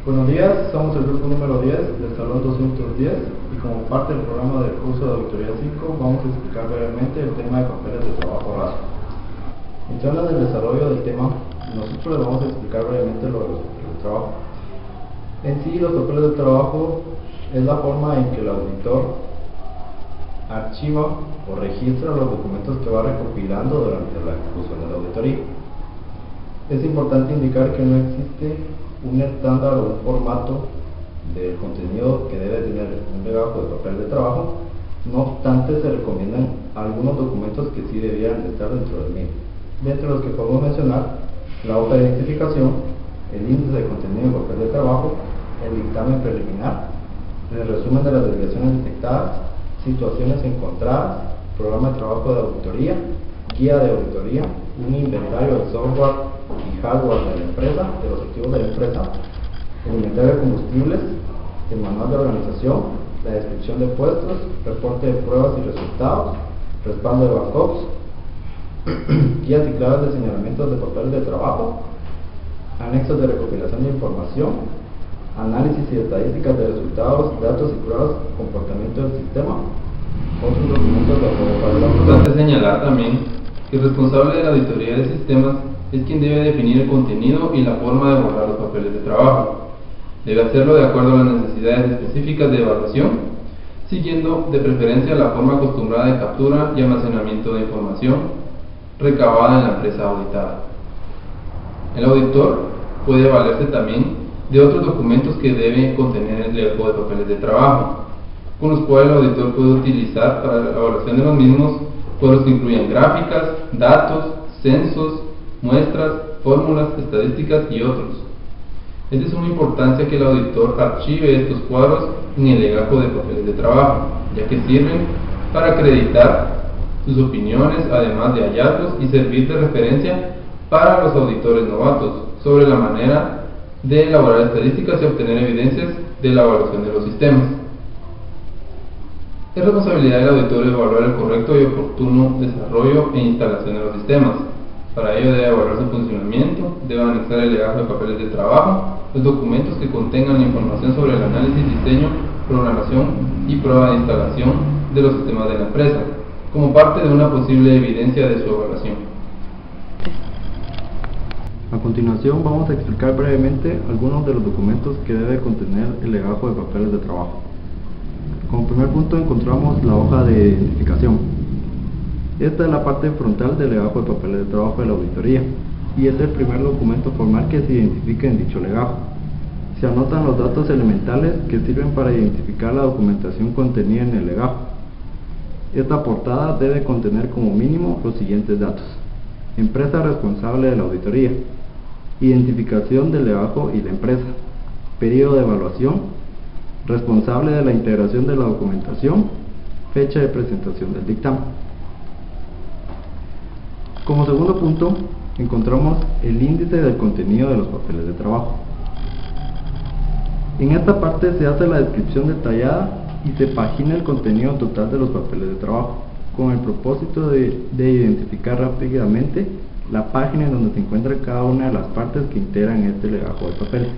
Buenos días, somos el grupo número 10 del Salón 210 y como parte del programa del curso de Auditoría 5 vamos a explicar brevemente el tema de papeles de trabajo raso. Entrando en el desarrollo del tema, nosotros les vamos a explicar brevemente lo de los papeles de trabajo. En sí, los papeles de trabajo es la forma en que el auditor archiva o registra los documentos que va recopilando durante la ejecución de la auditoría. Es importante indicar que no existe un estándar o un formato del contenido que debe tener un legajo de papel de trabajo. No obstante, se recomiendan algunos documentos que sí debieran estar dentro del mismo, entre los que podemos mencionar la hoja de identificación, el índice de contenido de papel de trabajo, el dictamen preliminar, el resumen de las desviaciones detectadas, situaciones encontradas, programa de trabajo de auditoría, guía de auditoría, un inventario de software y hardware de la empresa, de los activos de la empresa, el inventario de combustibles, el manual de organización, la descripción de puestos, reporte de pruebas y resultados, respaldo de backups, guías y claves de señalamientos de papeles de trabajo, anexos de recopilación de información, análisis y estadísticas de resultados, datos y pruebas, comportamiento del sistema, otros documentos de apoyo para la. Es importante señalar también que el responsable de la auditoría de sistemas es quien debe definir el contenido y la forma de borrar los papeles de trabajo. Debe hacerlo de acuerdo a las necesidades específicas de evaluación, siguiendo de preferencia la forma acostumbrada de captura y almacenamiento de información recabada en la empresa auditada. El auditor puede valerse también de otros documentos que debe contener el legajo de papeles de trabajo, con los cuales el auditor puede utilizar para la evaluación de los mismos cuadros que incluyen gráficas, datos, censos, muestras, fórmulas, estadísticas y otros. Es de suma importancia que el auditor archive estos cuadros en el legajo de papeles de trabajo, ya que sirven para acreditar sus opiniones, además de hallazgos, y servir de referencia para los auditores novatos sobre la manera de elaborar estadísticas y obtener evidencias de la evaluación de los sistemas. Es responsabilidad del auditor evaluar el correcto y oportuno desarrollo e instalación de los sistemas. Para ello debe evaluar su funcionamiento, debe anexar el legajo de papeles de trabajo, los documentos que contengan la información sobre el análisis, diseño, programación y prueba de instalación de los sistemas de la empresa, como parte de una posible evidencia de su evaluación. A continuación vamos a explicar brevemente algunos de los documentos que debe contener el legajo de papeles de trabajo. Como primer punto encontramos la hoja de identificación. Esta es la parte frontal del legajo de papeles de trabajo de la auditoría y es el primer documento formal que se identifica en dicho legajo. Se anotan los datos elementales que sirven para identificar la documentación contenida en el legajo. Esta portada debe contener como mínimo los siguientes datos: empresa responsable de la auditoría, identificación del legajo y la empresa, periodo de evaluación, responsable de la integración de la documentación, fecha de presentación del dictamen. Como segundo punto, encontramos el índice del contenido de los papeles de trabajo. En esta parte se hace la descripción detallada y se pagina el contenido total de los papeles de trabajo, con el propósito de identificar rápidamente la página en donde se encuentra cada una de las partes que integran este legajo de papeles.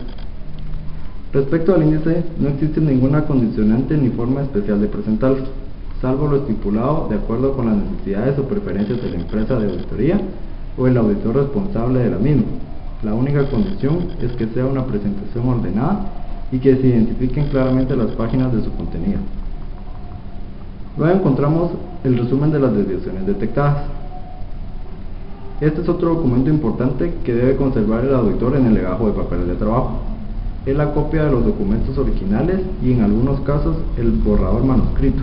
Respecto al índice, no existe ninguna condicionante ni forma especial de presentarlo, salvo lo estipulado de acuerdo con las necesidades o preferencias de la empresa de auditoría o el auditor responsable de la misma. La única condición es que sea una presentación ordenada y que se identifiquen claramente las páginas de su contenido. Luego encontramos el resumen de las desviaciones detectadas. Este es otro documento importante que debe conservar el auditor en el legajo de papeles de trabajo. Es la copia de los documentos originales y en algunos casos el borrador manuscrito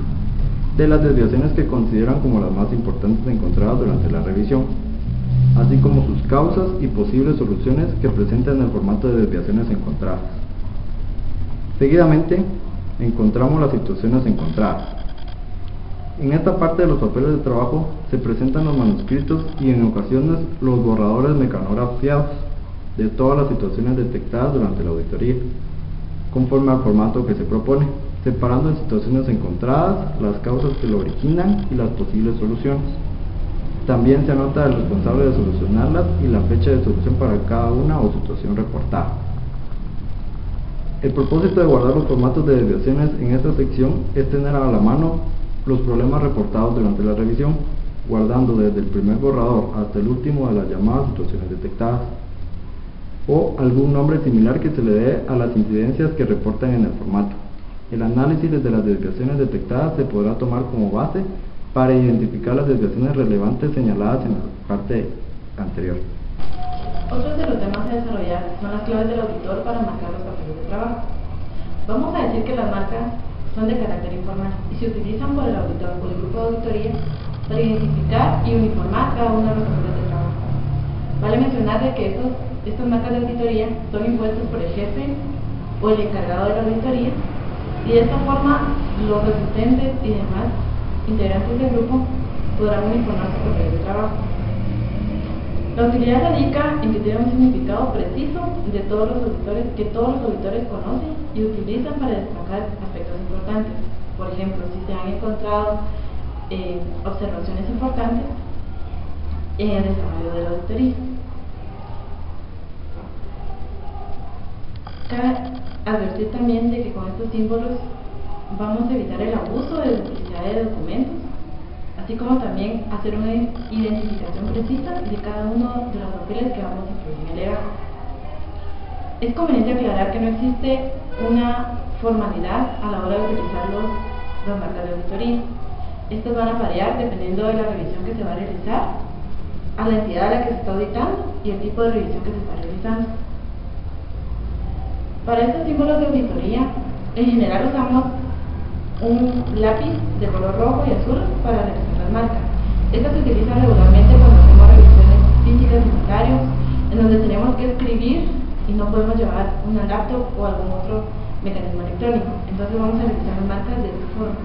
de las desviaciones que consideran como las más importantes encontradas durante la revisión, así como sus causas y posibles soluciones que presentan el formato de desviaciones encontradas. Seguidamente encontramos las situaciones encontradas. En esta parte de los papeles de trabajo se presentan los manuscritos y en ocasiones los borradores mecanografiados de todas las situaciones detectadas durante la auditoría, conforme al formato que se propone, separando en situaciones encontradas, las causas que lo originan y las posibles soluciones. También se anota el responsable de solucionarlas y la fecha de solución para cada una o situación reportada. El propósito de guardar los formatos de desviaciones en esta sección es tener a la mano los problemas reportados durante la revisión, guardando desde el primer borrador hasta el último de las llamadas situaciones detectadas, o algún nombre similar que se le dé a las incidencias que reportan en el formato. El análisis de las desviaciones detectadas se podrá tomar como base para identificar las desviaciones relevantes señaladas en la parte anterior. Otros de los temas a desarrollar son las claves del auditor para marcar los papeles de trabajo. Vamos a decir que las marcas son de carácter informal y se utilizan por el auditor o el grupo de auditoría para identificar y uniformar cada uno de los papeles de trabajo. Vale mencionar de que estas marcas de auditoría son impuestas por el jefe o el encargado de la auditoría, y de esta forma los asistentes y demás integrantes del grupo podrán uniformar sus papeles de trabajo. La utilidad radica en que tiene un significado preciso de todos los auditores, que todos los auditores conocen y utilizan para destacar aspectos importantes. Por ejemplo, si se han encontrado observaciones importantes en el desarrollo de la auditoría. Cabe advertir también de que con estos símbolos vamos a evitar el abuso de duplicidad de documentos, así como también hacer una identificación precisa de cada uno de los papeles que vamos a incluir en el legajo. Es conveniente aclarar que no existe una formalidad a la hora de utilizar las marcas de auditoría. Estas van a variar dependiendo de la revisión que se va a realizar, a la entidad a la que se está auditando y el tipo de revisión que se está realizando. Para estos símbolos de auditoría, en general usamos un lápiz de color rojo y azul para realizar las marcas. Estas se utilizan regularmente cuando hacemos revisiones físicas de inventarios, en donde tenemos que escribir y no podemos llevar una laptop o algún otro mecanismo electrónico. Entonces vamos a realizar las marcas de esta forma.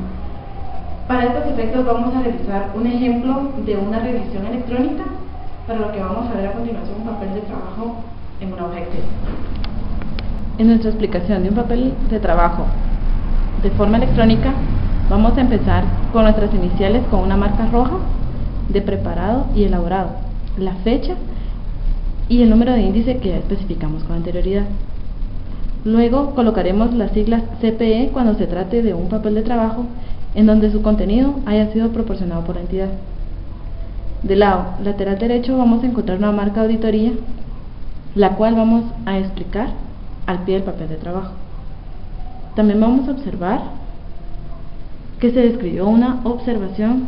Para estos efectos vamos a realizar un ejemplo de una revisión electrónica, para lo que vamos a ver a continuación un papel de trabajo en una hoja Excel. En nuestra explicación de un papel de trabajo de forma electrónica, vamos a empezar con nuestras iniciales con una marca roja de preparado y elaborado, la fecha y el número de índice que ya especificamos con anterioridad. Luego colocaremos las siglas CPE cuando se trate de un papel de trabajo en donde su contenido haya sido proporcionado por la entidad. Del lado lateral derecho vamos a encontrar una marca de auditoría, la cual vamos a explicar al pie del papel de trabajo. También vamos a observar que se describió una observación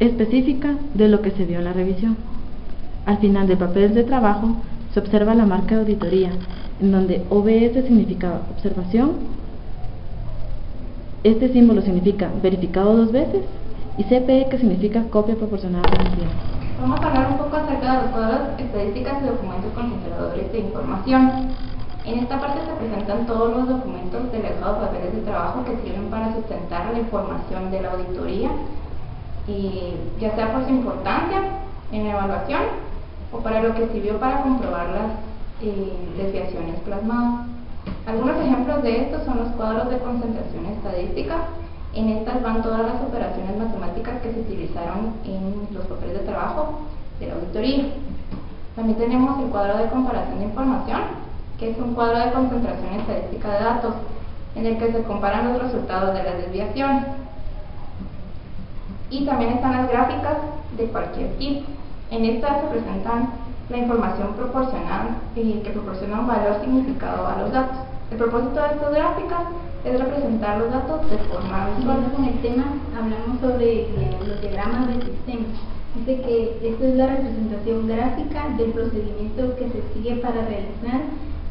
específica de lo que se vio en la revisión. Al final del papel de trabajo se observa la marca de auditoría, en donde OBS significa observación, este símbolo significa verificado 2 veces, y CPE, que significa copia proporcionada por la entidad. Vamos a hablar un poco acerca de los cuadros, estadísticas y documentos concentradores de información. En esta parte se presentan todos los documentos de legado de papeles de trabajo que sirven para sustentar la información de la auditoría, y ya sea por su importancia en la evaluación o para lo que sirvió para comprobar las desviaciones plasmadas. Algunos ejemplos de estos son los cuadros de concentración estadística. En estas van todas las operaciones matemáticas que se utilizaron en los papeles de trabajo de la auditoría. También tenemos el cuadro de comparación de información, que es un cuadro de concentración estadística de datos, en el que se comparan los resultados de las desviaciones. Y también están las gráficas de cualquier tipo. En estas se presentan la información proporcional, que proporciona un valor significado a los datos. El propósito de estas gráficas es representar los datos de forma visual. Con el tema hablamos sobre los diagramas del sistema. Dice que esta es la representación gráfica del procedimiento que se sigue para realizar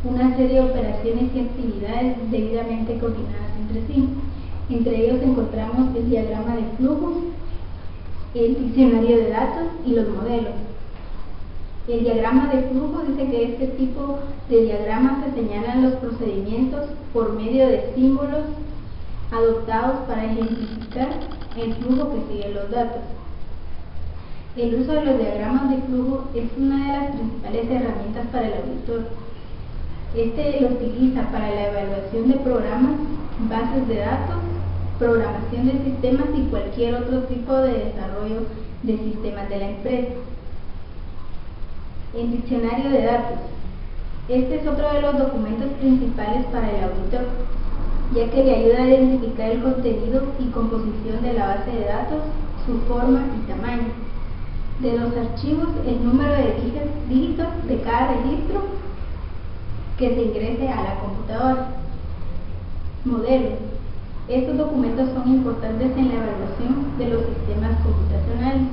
una serie de operaciones y actividades debidamente coordinadas entre sí. Entre ellos encontramos el diagrama de flujos, el diccionario de datos y los modelos. El diagrama de flujo dice que este tipo de diagramas se señalan los procedimientos por medio de símbolos adoptados para ejemplificar el flujo que siguen los datos. El uso de los diagramas de flujo es una de las principales herramientas para el auditor. Este lo utiliza para la evaluación de programas, bases de datos, programación de sistemas y cualquier otro tipo de desarrollo de sistemas de la empresa. El diccionario de datos. Este es otro de los documentos principales para el auditor, ya que le ayuda a identificar el contenido y composición de la base de datos, su forma y tamaño. De los archivos, el número de dígitos de cada registro que se ingrese a la computadora. Modelos. Estos documentos son importantes en la evaluación de los sistemas computacionales,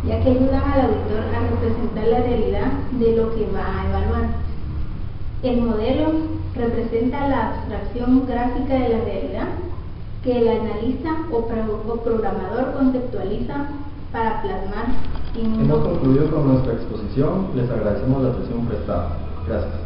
ya que ayudan al auditor a representar la realidad de lo que va a evaluar. El modelo representa la abstracción gráfica de la realidad que el analista o programador conceptualiza para plasmar en un Hemos concluido con nuestra exposición. Les agradecemos la atención prestada. Gracias.